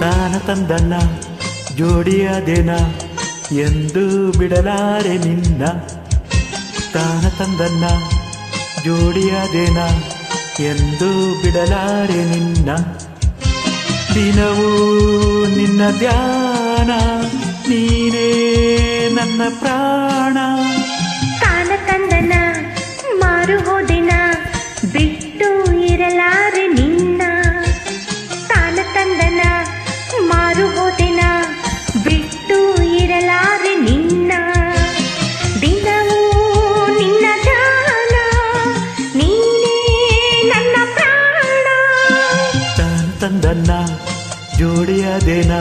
ತಾನ ತಂದನ್ನ ಜೋಡಿಯಾದೇನ ಎಂದು ಬಿಡಲಾರೆ ನಿನ್ನ. ತಾನ ತಂದನ್ನ ಜೋಡಿಯಾದೇನ ಎಂದು ಬಿಡಲಾರೆ ನಿನ್ನ. ದಿನವೂ ನಿನ್ನ ಧ್ಯಾನ, ನೀನೇ ನನ್ನ ಪ್ರಾಣ. ತಾನ ತಂದನ ಮಾರು ಹೋದೆನ ಬಿಟ್ಟು ಇರಲಾರೆ ನಿನ್ನ. ತಾನ ತಂದನ ಮಾರು ಹೋದೆನ ಬಿಟ್ಟು ಇರಲಾರೆ ನಿನ್ನ. ದಿನವೂ ನಿನ್ನ ಧ್ಯಾನ, ನೀನೇ ನನ್ನ ಪ್ರಾಣ. ತಾನ ತಂದನ್ನ ಜೋಡಿಯಾದೇನ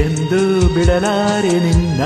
ಎಂದು ಬಿಡಲಾರೆ ನಿನ್ನ.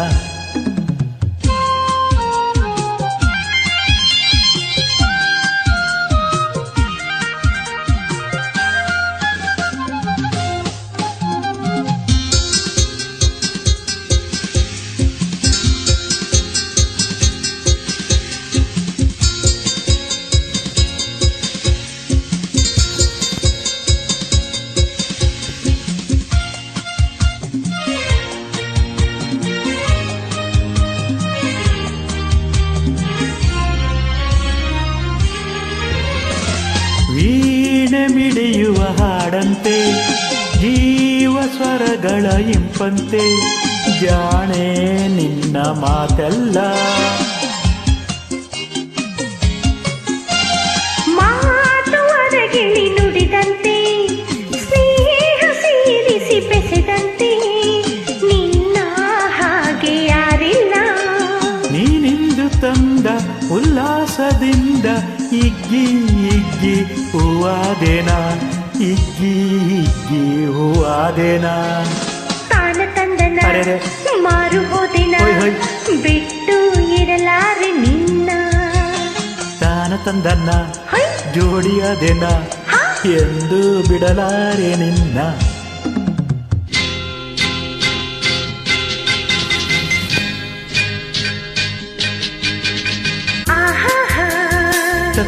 ವೀಣೆ ಮಿಡಿಯುವ ಹಾಡಂತೆ, ಜೀವ ಸ್ವರಗಳ ಇಂಪಂತೆ, ಜಾಣೆ ನಿನ್ನ ಮಾತೆಲ್ಲ. ಮಾತು ಅರಗಿಳಿ ನುಡಿದಂತೆ, ಸ್ನೇಹ ಸೇರಿಸಿ ಬೆಸೆದಂತೆ, ನಿನ್ನ ಹಾಗೆ ಯಾರಿಲ್ಲ. ನೀನಿಂದು ತಂದ ಉಲ್ಲಾಸದಿಂದ ಇಗ್ಗಿ ಇಗ್ಗಿ ಹೂವಾದೇನ, ಇಗ್ಗಿ ಇಗ್ಗಿ ಹೂವಾದೇನ. ತಾನ ತಂದನ ಮಾರು ಹೋದೆನ ಬಿಟ್ಟು ಇರಲಾರೆ ನಿನ್ನ. ತಾನ ತಂದನ್ನ ಜೋಡಿಯಾದೇನ ಎಂದು ಬಿಡಲಾರೆ ನಿನ್ನ.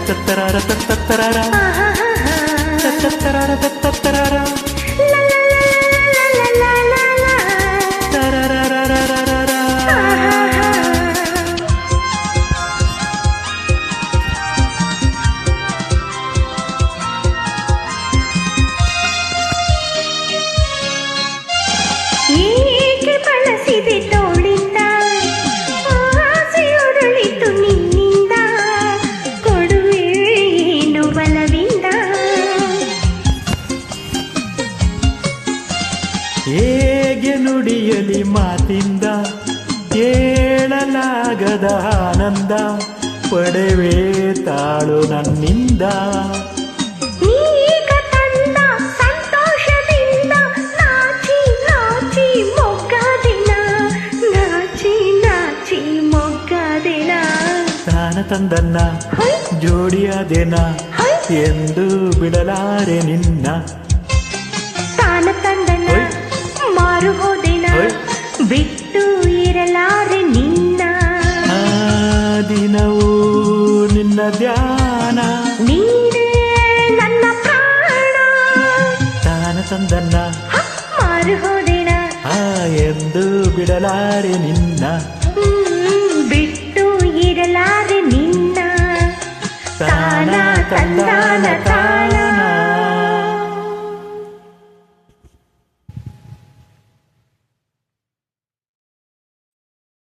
ತತ್ತರರ ತತ್ತರರ ತತ್ತರರ ತತ್ತರರ ಏಕೆ ಬಳಸಿದೆ ತೋಳಿಂದ, ಆಸೆಯೊರಳಿತು ನಿನ್ನಿಂದ, ಕೊಡುವೆ ಏನು ಬಲವಿಂದ. ಹೇಗೆ ನುಡಿಯಲಿ ಮಾತಿಂದ, ಕೇಳಲಾಗದ ಆನಂದ, ಪಡೆವೆ ತಾಳು ನನ್ನಿಂದ. ಈಗ ತಂದ ಸಂತೋಷದಿಂದ ನಾಚಿ ನಾಚಿ ಮೊಗ್ಗದಿನ, ನಾಚಿ ನಾಚಿ ಮೊಗ್ಗದಿನ. ತಾನ ತಂದನ್ನ ಜೋಡಿಯಾದೇನ ಎಂದು ಬಿಡಲಾರೆ ನಿನ್ನ. ತಾನ ತಂದನ ಮಾರು ಹೋದೆನ ಬಿಟ್ಟು ಇರಲಾರೆ ನಿನ್ನ. ದಿನವೂ ನಿನ್ನ ಧ್ಯಾನ, ನೀನೇ ನನ್ನ ಪ್ರಾಣ. ತಾನ ತಂದನ್ನ ಮಾರು ಹೋದೆನ ಎಂದು ಬಿಡಲಾರೆ ನಿನ್ನ. ಬಿಟ್ಟು ಇರಲಾರೆ ನಿನ್ನ. ತಾನ ತಂದಾನ